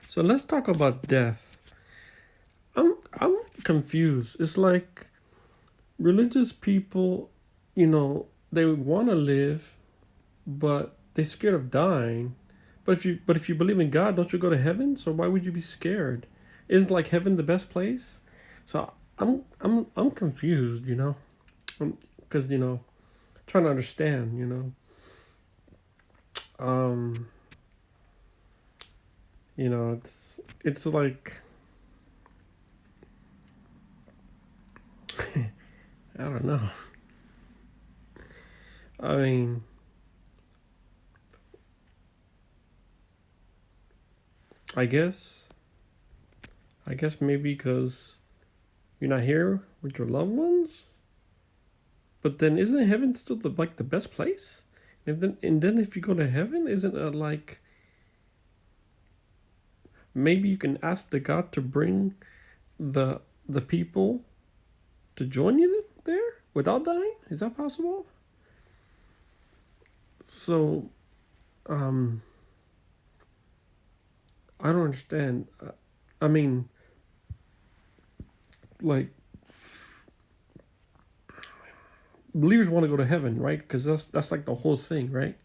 So let's talk about death. I'm confused. It's like religious people, they want to live, but they're scared of dying. But if you believe in God, don't you go to heaven? So why would you be scared? Isn't like heaven the best place? So I'm confused, because trying to understand, um, it's like I don't know. I mean, I guess I guess maybe because you're not here with your loved ones. But then isn't heaven still the best place? And then if you go to heaven, isn't it like maybe you can ask the God to bring the the people to join you there without dying? Is that possible? So um, I don't understand. I mean, like believers want to go to heaven, right? Because that's like the whole thing, right?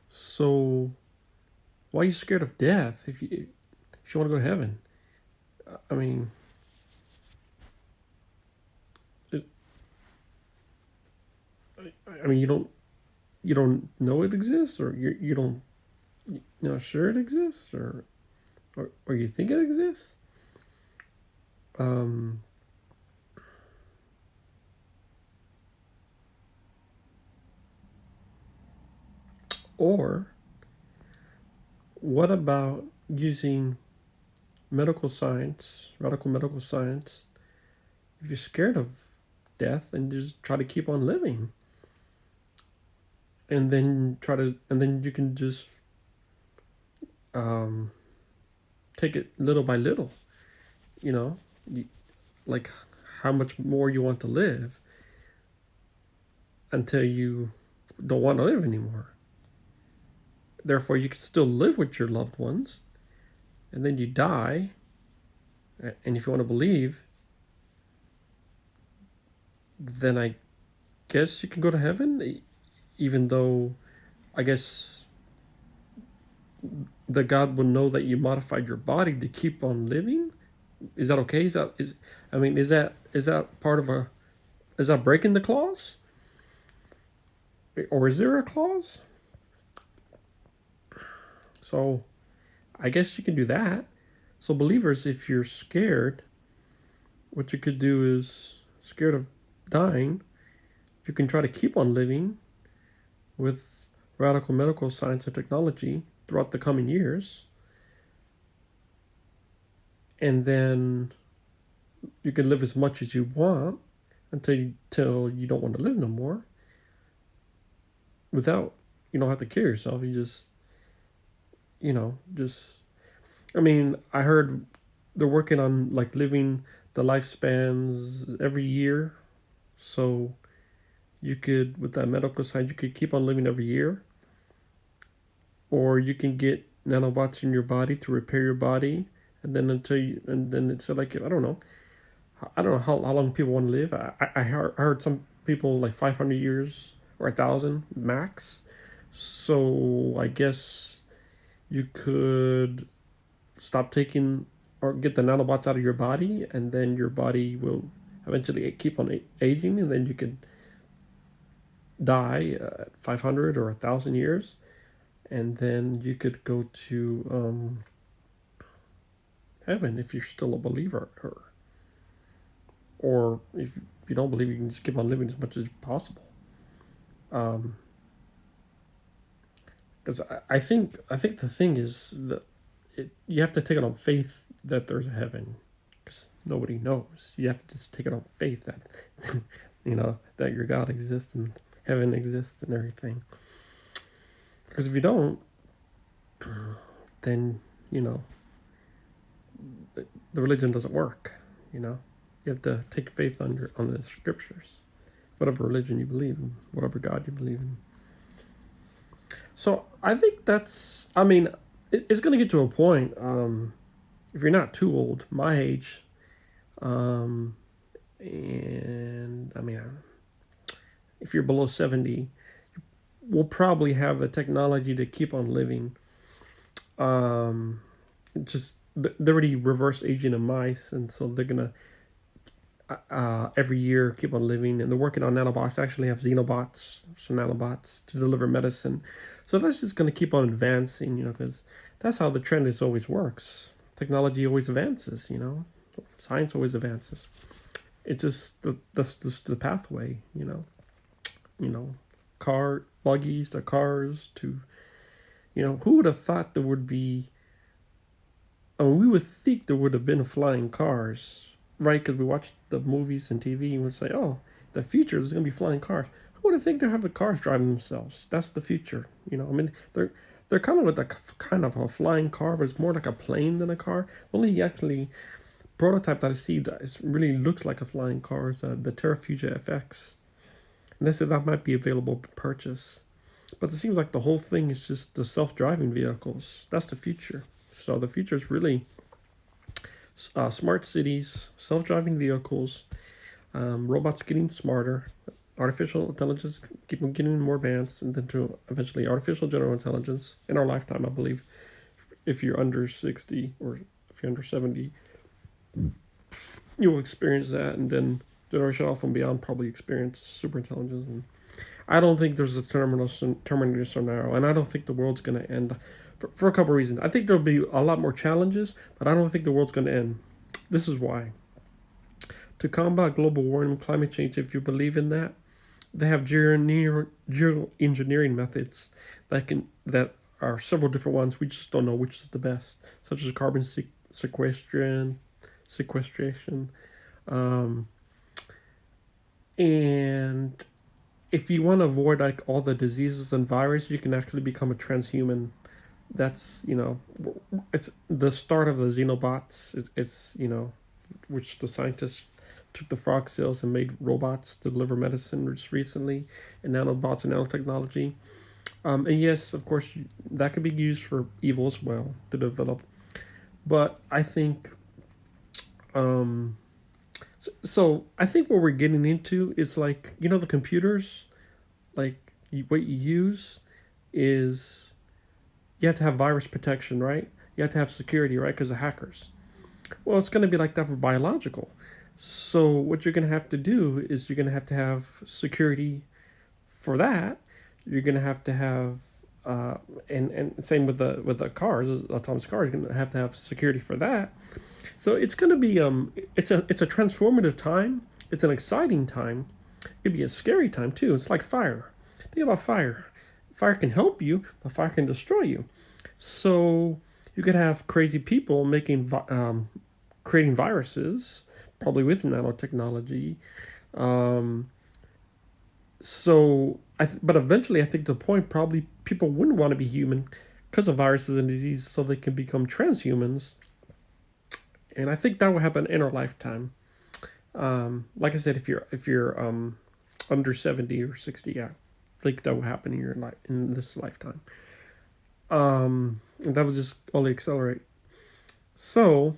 So why are you scared of death if you want to go to heaven? I mean, it, I mean you don't know it exists, or you don't sure it exists, or you think it exists. Um, or what about using medical science, radical medical science? If you're scared of death, then just try to keep on living, and then you can just um, take it little by little. You know, you, like how much more you want to live until you don't want to live anymore. Therefore, you can still live with your loved ones, and then you die. And if you want to believe, then I guess you can go to heaven, even though I guess the God will know that you modified your body to keep on living. Is that okay? Is that part of a is that breaking the clause, or is there a clause? So I guess you can do that. So believers, if you're scared, what you could do is scared of dying, you can try to keep on living with radical medical science and technology throughout the coming years, and then you can live as much as you want until you don't want to live no more. Without you don't have to kill yourself. You just I mean, I heard they're working on like living the lifespans every year. So you could, with that medical side, you could keep on living every year, or you can get nanobots in your body to repair your body, and then it's like I don't know how long people want to live. I heard some people like 500 years or 1,000 max. So I guess you could stop taking or get the nanobots out of your body, and then your body will eventually keep on aging, and then you could die at 500 or 1,000 years, and then you could go to heaven if you're still a believer, or if you don't believe, you can just keep on living as much as possible. Um, because I think the thing is that you have to take it on faith that there's a heaven, because nobody knows. You have to just take it on faith that that your God exists and heaven exists and everything. Because if you don't, then you know the religion doesn't work. You know, you have to take faith on the scriptures, whatever religion you believe in, whatever God you believe in. So I think that's. I mean, it's going to get to a point. If you're not too old, my age, um, and I mean, if you're below 70, we'll probably have the technology to keep on living. Um, just they're already reverse aging in mice, and so they're gonna every year keep on living. And they're working on nanobots. Actually, have xenobots, so nanobots to deliver medicine. So that's just gonna keep on advancing, because that's how the trend is always works. Technology always advances, science always advances. It's just that's just the pathway, you know, car buggies to cars to who would have thought there would be. I mean, we would think there would have been flying cars, right? Because we watch the movies and TV and we say, "Oh, the future is going to be flying cars." Who would have think they're having cars driving themselves? That's the future, I mean, they're coming with a kind of a flying car, but it's more like a plane than a car. The only actually prototype that I see that really looks like a flying car is the Terrafugia FX. And they said that might be available to purchase. But it seems like the whole thing is just the self-driving vehicles. That's the future. So the future is really smart cities, self-driving vehicles, robots getting smarter, artificial intelligence keep getting more advanced, and then to eventually artificial general intelligence in our lifetime, I believe. If you're under 60 or if you're under 70, you will experience that, and then Generation Alpha and beyond probably experience super intelligence. And I don't think there's a Terminator scenario, and I don't think the world's going to end for a couple of reasons. I think there'll be a lot more challenges, but I don't think the world's going to end. This is why. To combat global warming and climate change, if you believe in that, they have geoengineering methods that are several different ones. We just don't know which is the best, such as carbon sequestration, um, and if you want to avoid like all the diseases and viruses, you can actually become a transhuman. That's it's the start of the xenobots. It's which the scientists took the frog cells and made robots to deliver medicine just recently, and nanobots and nanotechnology. And yes, of course, that could be used for evil as well to develop. But I think, um, so I think what we're getting into is like the computers, like what you use is you have to have virus protection, right? You have to have security, right? Because of hackers. Well, it's going to be like that for biological. So what you're going to have to do is you're going to have security for that. You're going to have and same with the cars, autonomous cars. You're going to have security for that. So it's going to be it's a transformative time. It's an exciting time. It could be a scary time too. It's like fire. Think about fire. Fire can help you, but fire can destroy you. So you could have crazy people creating viruses, probably with nanotechnology. Um, but eventually, I think the point probably people wouldn't want to be human because of viruses and diseases, so they can become transhumans. And I think that will happen in our lifetime. Like I said, if you're under 70 or 60, yeah, I think that will happen in your life in this lifetime. And that will just only accelerate. So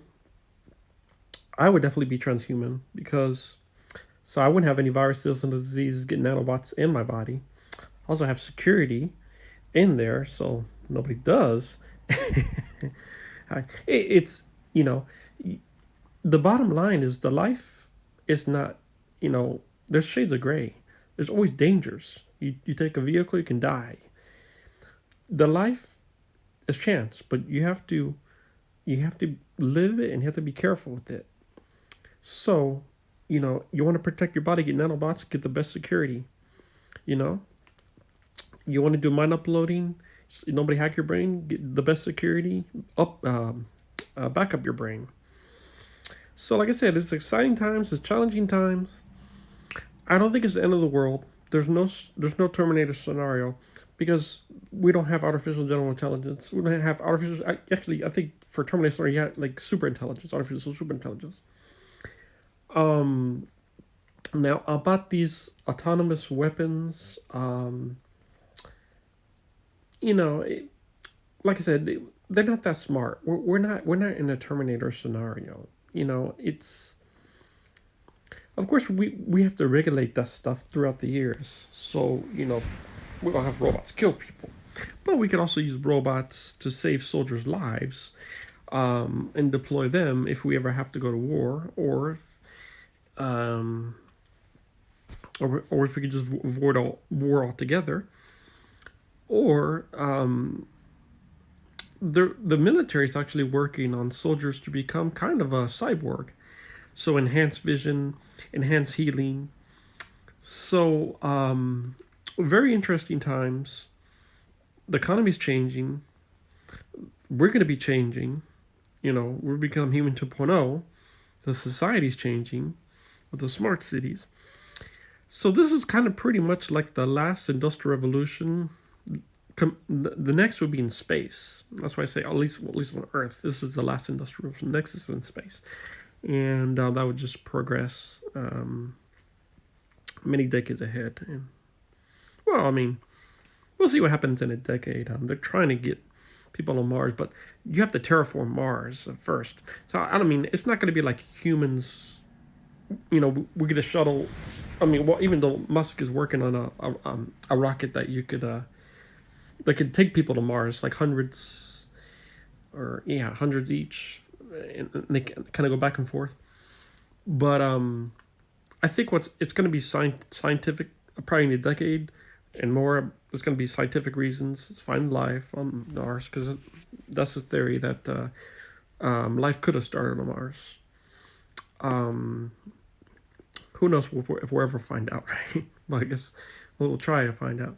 I would definitely be transhuman because so I wouldn't have any viruses and diseases getting nanobots in my body. I also have security in there, so nobody does. It's you know the bottom line is the life is not there's shades of gray. There's always dangers. You take a vehicle, you can die. The life is chance, but you have to live it and you have to be careful with it. So, you want to protect your body, get nanobots, get the best security. You know, you want to do mind uploading, nobody hack your brain, get the best security, back up your brain. So, like I said, it's exciting times, it's challenging times. I don't think it's the end of the world. There's no Terminator scenario because we don't have artificial general intelligence. We don't have artificial. Actually, I think for Terminator scenario, you have like super intelligence, artificial super intelligence. Um, Now about these autonomous weapons, you know, it, like I said, they're not that smart. We're not in a Terminator scenario. It's of course we have to regulate that stuff throughout the years. So we don't have robots kill people, but we can also use robots to save soldiers' lives, and deploy them if we ever have to go to war, um, or if we could just avoid all war altogether, or the military is actually working on soldiers to become kind of a cyborg. So enhanced vision, enhanced healing. So very interesting times. The economy's changing. We're going to be changing. We're becoming human 2.0. The society's changing with the smart cities. So this is kind of pretty much like the last industrial revolution. The next would be in space. That's why I say at least on Earth, this is the last industrial revolution. Next is in space, and that would just progress many decades ahead. And well, I mean, we'll see what happens in a decade. They're trying to get people on Mars, but you have to terraform Mars first. So I don't mean it's not going to be like humans. We get a shuttle. I mean, well, even though Musk is working on a rocket that you could that could take people to Mars, like hundreds each, and they kind of go back and forth. But I think it's going to be scientific, probably in a decade and more. There's going to be scientific reasons. It's find life on Mars, because that's the theory that life could have started on Mars. Who knows if we'll ever find out, right? But I guess we'll try to find out.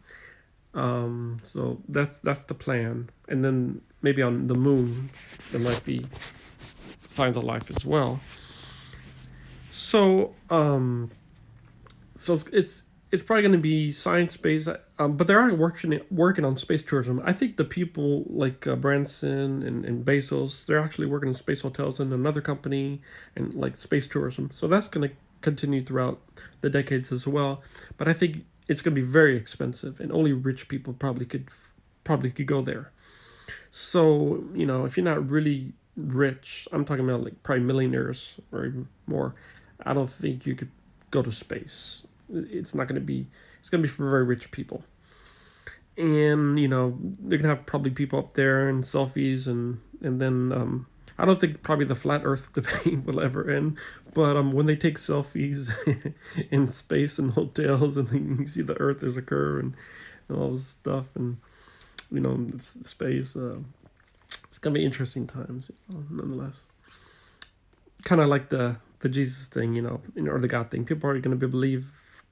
So that's the plan, and then maybe on the moon there might be signs of life as well. So it's probably going to be science based, but they are working on space tourism. I think the people like Branson and Bezos, they're actually working in space hotels in another company and like space tourism. So that's going to continue throughout the decades as well. But I think it's going to be very expensive, and only rich people probably could go there. So if you're not really rich, I'm talking about like probably millionaires or even more, I don't think you could go to space. It's not going to be. It's going to be for very rich people, and they're gonna have probably people up there and selfies, and then I don't think probably the flat Earth debate will ever end. But when they take selfies in space and hotels, and you see the Earth as a curve and all this stuff, and it's space, it's gonna be interesting times, nonetheless. Kind of like the Jesus thing, or the God thing. People are going to believe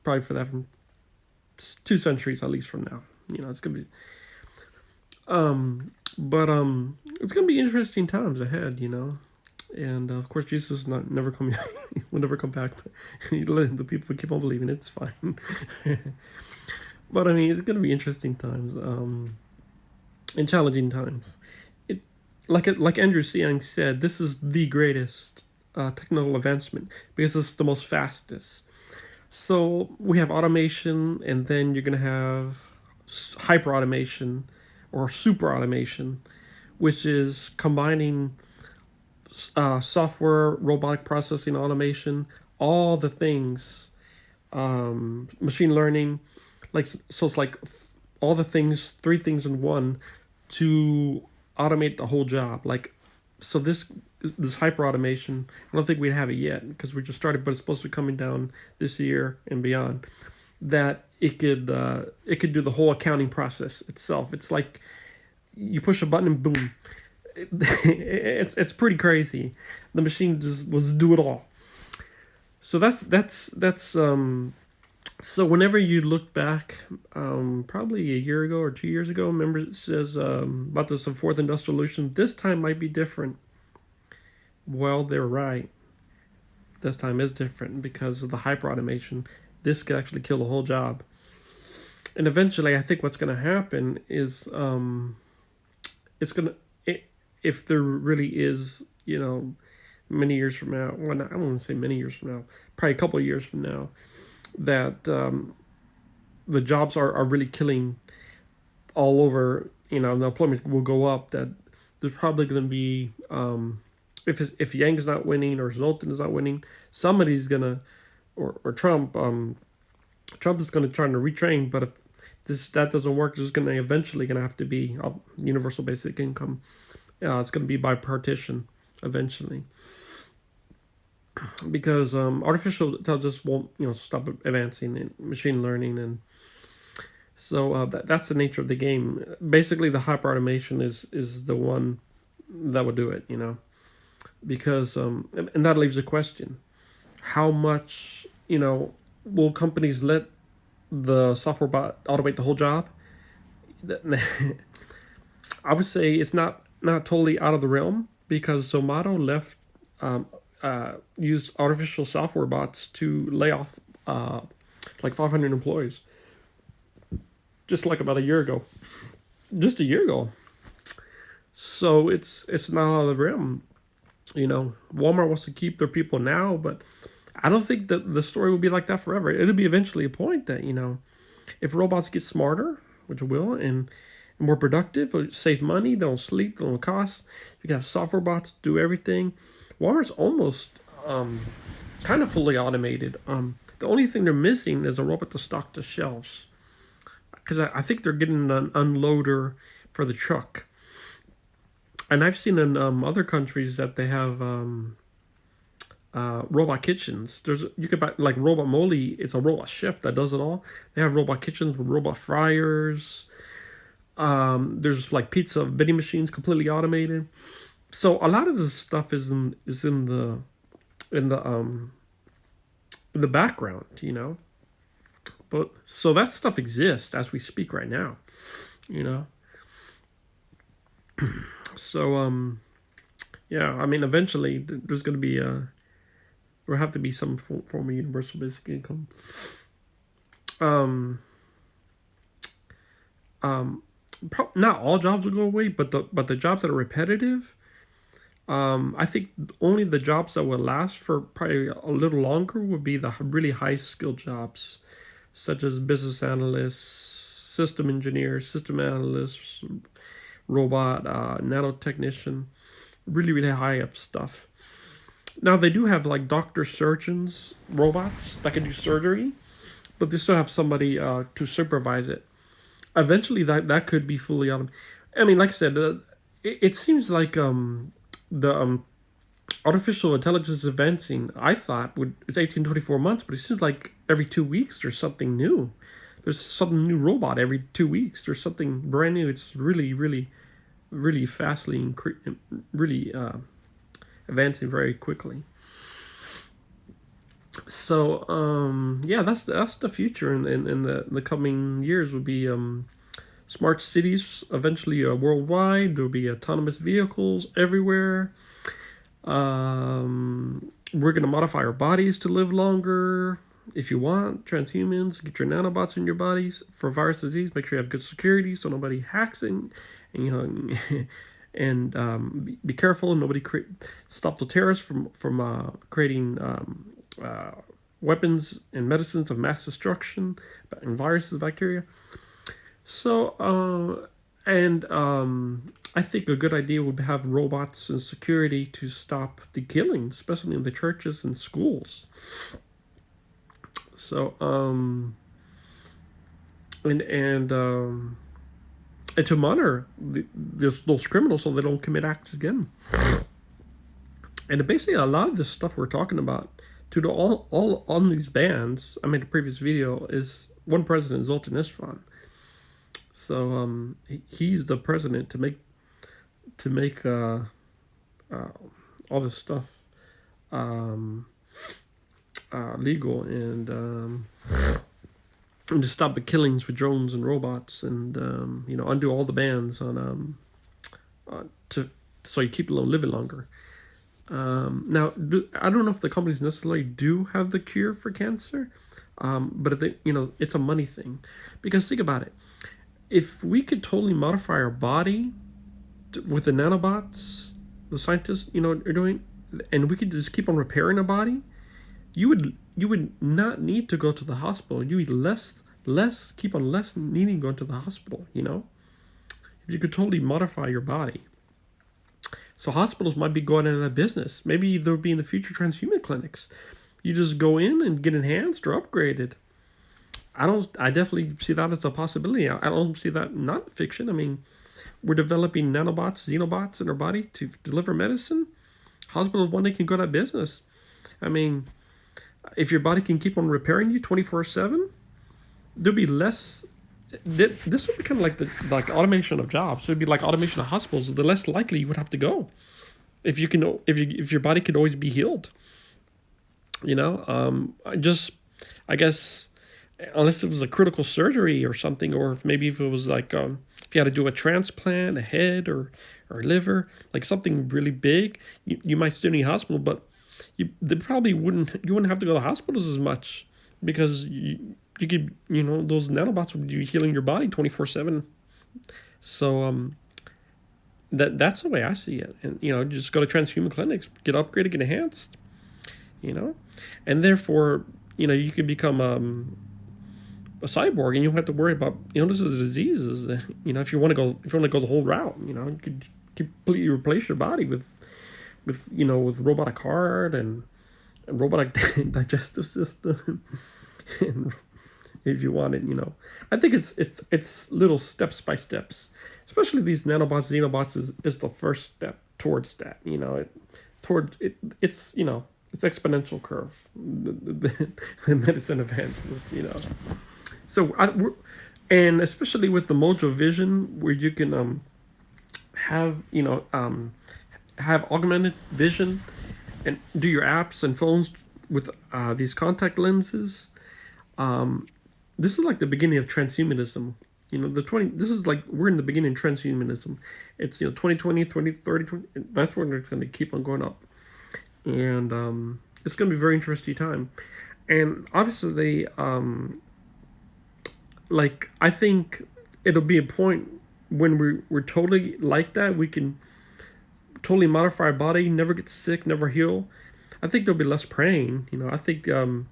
probably for that from 2 centuries at least from now. It's gonna be, but it's gonna be interesting times ahead. And of course Jesus is never coming. Will never come back. But the people keep on believing it's fine. But I mean, it's gonna be interesting times, and challenging times. Like Andrew Yang said, this is the greatest technical advancement because it's the most fastest. So we have automation, and then you're gonna have hyper automation or super automation, which is combining software, robotic processing, automation, all the things, machine learning, so it's like all the things, 3 things in one, to automate the whole job. So this hyper automation, I don't think we have it yet because we just started, but it's supposed to be coming down this year and beyond. That it could do the whole accounting process itself. It's like you push a button and boom. It's pretty crazy. The machine just will do it all. So that's so whenever you look back, probably a year ago or 2 years ago, remember it says about this 4th industrial revolution. This time might be different. Well, they're right. This time is different because of the hyper automation. This could actually kill the whole job. And eventually, I think what's going to happen is, if there really is, many years from now. Well, I don't want to say many years from now. Probably a couple of years from now, that the jobs are really killing all over. The employment will go up. That there's probably going to be if Yang's not winning or Zoltan is not winning, somebody's gonna or Trump Trump is going to try to retrain. But if that doesn't work, there's going to eventually going to have to be universal basic income. It's going to be bipartisan eventually, because artificial intelligence won't stop advancing in machine learning, and so that's the nature of the game. Basically, the hyper automation is the one that would do it, because and that leaves a question: how much will companies let the software bot automate the whole job? I would say it's not totally out of the realm, because Zomato left used artificial software bots to lay off like 500 employees, just like about a year ago. Just a year ago. So it's not out of the realm. Walmart wants to keep their people now, but I don't think that the story will be like that forever. It'll be eventually a point that, if robots get smarter, which will, and more productive, save money, they don't sleep, they don't cost. You can have software bots do everything. Walmart's almost kind of fully automated. The only thing they're missing is a robot to stock the shelves, because I think they're getting an unloader for the truck. And I've seen in other countries that they have robot kitchens. You could buy like Robot Moly. It's a robot chef that does it all. They have robot kitchens with robot fryers. There's like pizza vending machines completely automated. So a lot of this stuff is in the background, But so that stuff exists as we speak right now, So yeah, I mean, eventually there's going to be there have to be some form of universal basic income. Not all jobs will go away, but the jobs that are repetitive, I think only the jobs that will last for probably a little longer would be the really high skilled jobs, such as business analysts, system engineers, system analysts, robot, nanotechnician, really, really high up stuff. Now they do have like doctor surgeons, robots that can do surgery, but they still have somebody to supervise it. Eventually that could be fully automated. I mean, like I said, it seems like the artificial intelligence advancing, I thought it's 18 24 months, but it seems like every 2 weeks there's something new. There's some new robot every 2 weeks. There's something brand new. It's really, really, really fastly, really advancing very quickly. So yeah, that's the future in the coming years would be smart cities eventually worldwide. There'll be autonomous vehicles everywhere. We're gonna modify our bodies to live longer. If you want, transhumans, get your nanobots in your bodies for virus disease. Make sure you have good security so nobody hacks and and be careful. Nobody stop the terrorists from creating weapons and medicines of mass destruction and viruses, bacteria. So I think a good idea would have robots and security to stop the killings, especially in the churches and schools. So and to monitor those criminals so they don't commit acts again. And basically, a lot of this stuff we're talking about, to all on these bans, I made a previous video, is one president, Zoltan Istvan. So he's the president to make all this stuff legal and to stop the killings with drones and robots, and undo all the bans on so you keep living longer. Now, I don't know if the companies necessarily do have the cure for cancer, but if they, it's a money thing. Because think about it, if we could totally modify our body with the nanobots, the scientists, are doing, and we could just keep on repairing our body, you would not need to go to the hospital. You would keep on less needing to go to the hospital. If you could totally modify your body. So hospitals might be going out of business. Maybe there'll be in the future transhuman clinics. You just go in and get enhanced or upgraded. I definitely see that as a possibility. I don't see that not fiction. I mean, we're developing nanobots, xenobots in our body to deliver medicine. Hospitals one day can go out of business. I mean, if your body can keep on repairing you 24/7, there'll be less. This would be kind of like the automation of jobs. It'd be like automation of hospitals. The less likely you would have to go if your body could always be healed. I guess unless it was a critical surgery or something, or if it was like if you had to do a transplant, a head or liver, like something really big, you might still need hospital, but they probably you wouldn't have to go to hospitals as much because you could those nanobots would be healing your body 24/7. So that's the way I see it, and just go to transhuman clinics, get upgraded, get enhanced, and therefore you can become a cyborg, and you don't have to worry about this is diseases. If you want to go the whole route, you could completely replace your body with robotic heart and robotic digestive system, and if you want it, I think it's little steps by steps. Especially these nanobots, xenobots is the first step towards that. It's exponential curve. The medicine advances. So and especially with the mojo vision, where you can have have augmented vision and do your apps and phones with these contact lenses. This is like the beginning of transhumanism. This is like we're in the beginning of transhumanism. It's 2020, 2030, 20, that's when it's going to keep on going up. And it's going to be a very interesting time. And obviously, I think it'll be a point when we're totally like that. We can totally modify our body, never get sick, never heal. I think there'll be less praying. I think it'd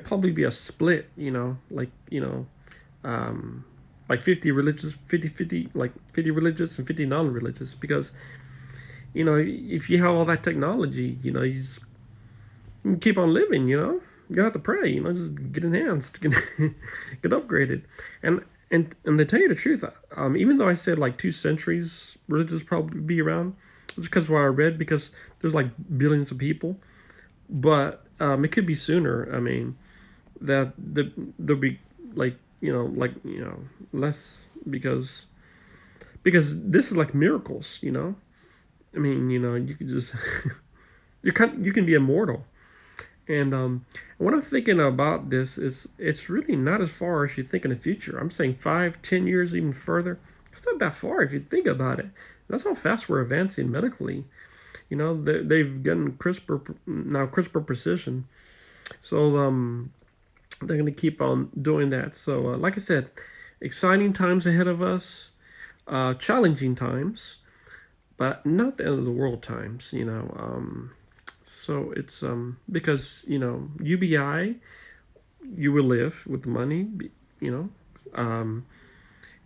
probably be a split. Like 50 religious, 50, like 50 religious and 50 non-religious, because if you have all that technology, you just can keep on living. You don't have to pray. Just get enhanced, get upgraded, and to tell you the truth, even though I said like 2 centuries religious probably be around, it's because of what I read, because there's like billions of people, but it could be sooner. I mean, there'll be less, because this is like miracles. I mean, you could just you can be immortal. And what I'm thinking about this is it's really not as far as you think in the future. I'm saying 5-10 years, even further. It's not that far if you think about it. That's how fast we're advancing medically. They've gotten CRISPR precision. So they're going to keep on doing that. So like I said, exciting times ahead of us, challenging times, but not the end of the world times. So it's because UBI, you will live with the money.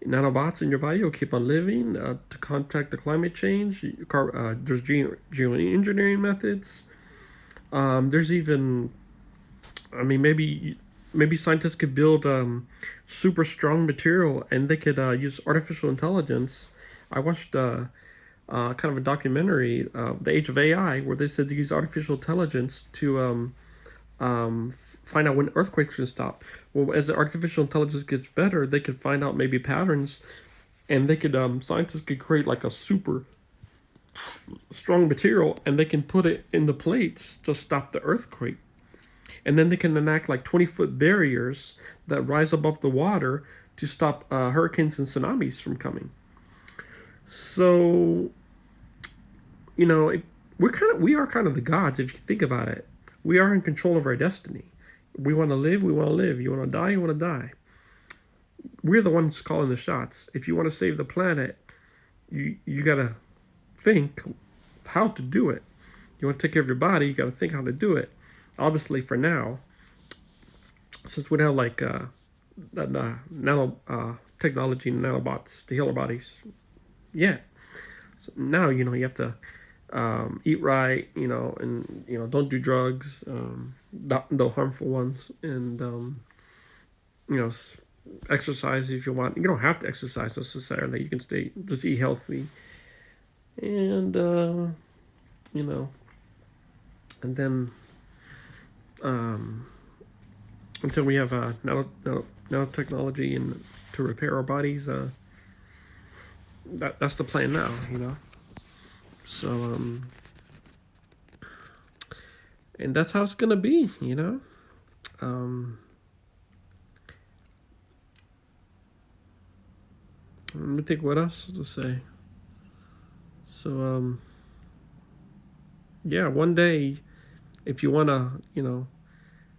Nanobots in your body will keep on living to contract the climate change. There's geoengineering methods. There's even, maybe scientists could build super strong material, and they could use artificial intelligence. I watched kind of a documentary, The Age of AI, where they said to use artificial intelligence to find out when earthquakes can stop. Well, as the artificial intelligence gets better, they could find out maybe patterns, and they could scientists could create like a super strong material, and they can put it in the plates to stop the earthquake. And then they can enact like 20-foot barriers that rise above the water to stop hurricanes and tsunamis from coming. So, we are kind of the gods if you think about it. We are in control of our destiny. We want to live, we want to live. You want to die, you want to die. We're the ones calling the shots. If you want to save the planet, you gotta think how to do it. You want to take care of your body, you gotta think how to do it. Obviously, for now, since we have like nano technology and nanobots to heal our bodies, yeah. So now you have to eat right, and don't do drugs, not the harmful ones, and you know exercise if you want. You don't have to exercise necessarily. You can just eat healthy, and you know, and then um, until we have nanotechnology and to repair our bodies, that's the plan now. So and that's how it's gonna be. Um, Let me think what else to say. So yeah, one day if you wanna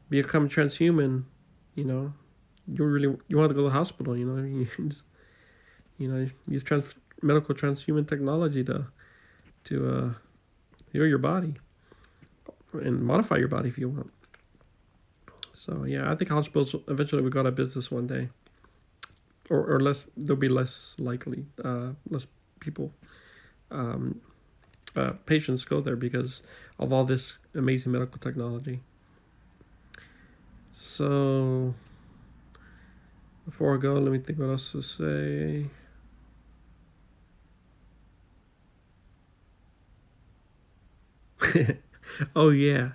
become transhuman, you know you want to go to the hospital. Use medical transhuman technology to heal your body and modify your body if you want. So yeah, I think hospitals eventually will go out of business one day, or less. They'll be less likely, less people, um, patients go there because of all this amazing medical technology. So before I go, let me think what else to say. Oh yeah,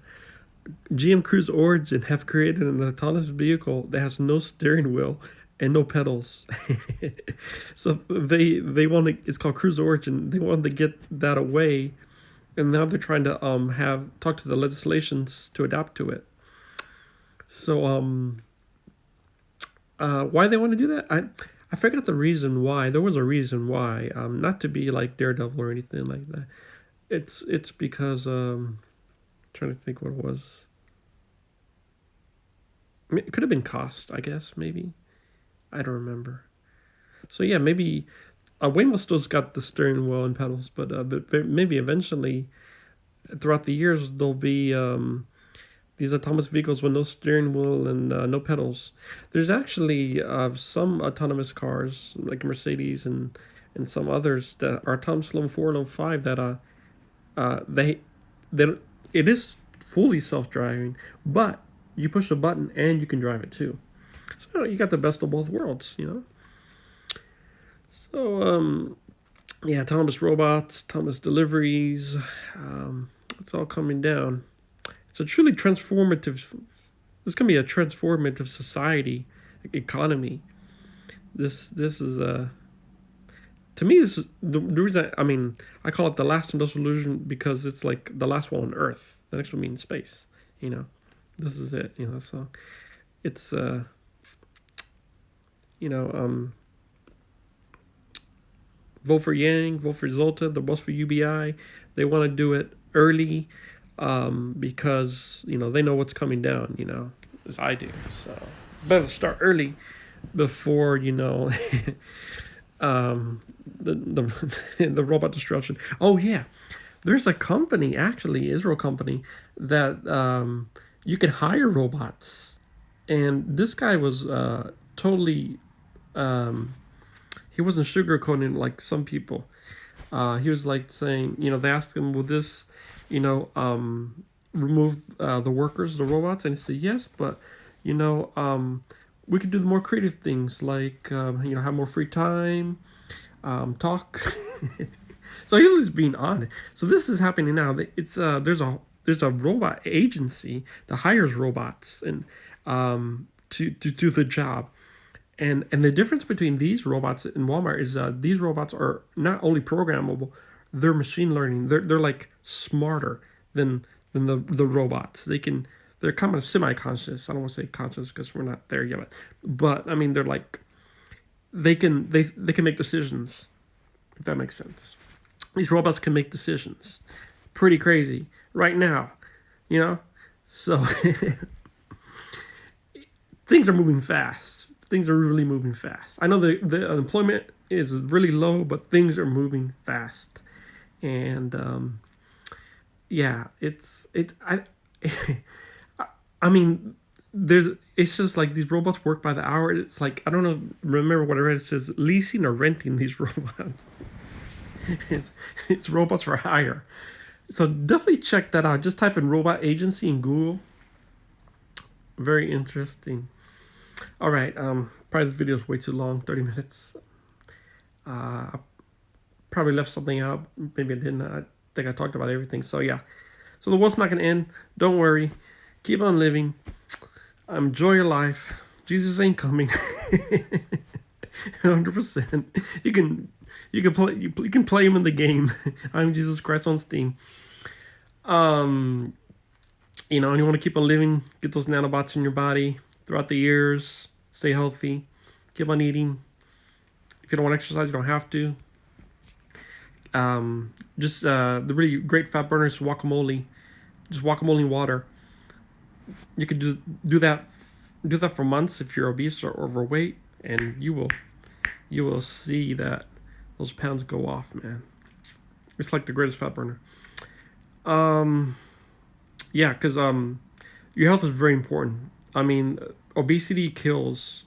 GM Cruise Origin have created an autonomous vehicle that has no steering wheel and no pedals. So they want to. It's called Cruise Origin. They wanted to get that away, and now they're trying to have talk to the legislations to adapt to it. So why they want to do that? I forgot the reason why. There was a reason why. Not to be like Daredevil or anything like that. It's because trying to think what it was. I mean, it could have been cost, I guess, maybe. I don't remember. So yeah, maybe Waymo still's got the steering wheel and pedals, but maybe eventually, throughout the years, there'll be these autonomous vehicles with no steering wheel and no pedals. There's actually some autonomous cars like Mercedes and some others that are autonomous level 4, level 5 that they it is fully self driving, but you push a button and you can drive it too. So you got the best of both worlds. So yeah, autonomous robots, autonomous deliveries, it's all coming down. It's a truly transformative. This can be a transformative society, economy. This is to me, this is the reason. I call it the last industrial revolution because it's like the last one on Earth. The next one being space. This is it. So it's you know vote for Yang, vote for Zoltan, the vote for UBI. They want to do it early because they know what's coming down. As I do. So it's better to start early before the robot destruction. Oh yeah, there's a company actually, Israel company, that you can hire robots, and this guy was totally. He wasn't sugarcoating like some people. He was like saying, they asked him, "Will this, remove the workers, the robots?" And he said, "Yes, but we could do the more creative things like have more free time, talk." So he was being honest. So this is happening now. It's there's a robot agency that hires robots and to do the job. And the difference between these robots in Walmart is these robots are not only programmable, they're machine learning. They're like smarter than the robots. They're kind of semi-conscious. I don't want to say conscious because we're not there yet. But I mean, they're like they can make decisions, if that makes sense. These robots can make decisions. Pretty crazy right now. So things are moving fast. Things are really moving fast. I know the unemployment is really low, but things are moving fast. And yeah, I mean, it's just like these robots work by the hour. It's like, I don't know, remember what I read. It says leasing or renting these robots. it's, it's robots for hire. So definitely check that out. Just type in robot agency in Google. Very interesting. All right. Probably this video is way too long, 30 minutes. I probably left something out. Maybe I didn't. I think I talked about everything. So yeah. So the world's not going to end. Don't worry. Keep on living. Enjoy your life. Jesus ain't coming. 100%. You can play him in the game. I'm Jesus Christ on Steam. And you want to keep on living, get those nanobots in your body throughout the years, stay healthy, keep on eating. If you don't want to exercise, you don't have to. The really great fat burner is guacamole. Just guacamole in water. You could do that for months if you're obese or overweight, and you will see that those pounds go off, man. It's like the greatest fat burner. Yeah, because your health is very important. I mean, obesity kills,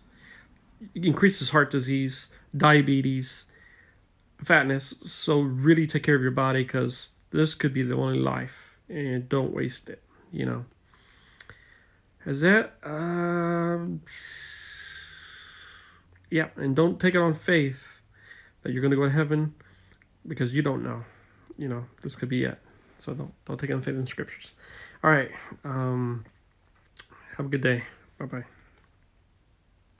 increases heart disease, diabetes, fatness. So really take care of your body, because this could be the only life, and don't waste it. Is that yeah, and don't take it on faith that you're gonna go to heaven, because you don't know. This could be it. So don't take it on faith in scriptures. All right. Have a good day. Bye bye.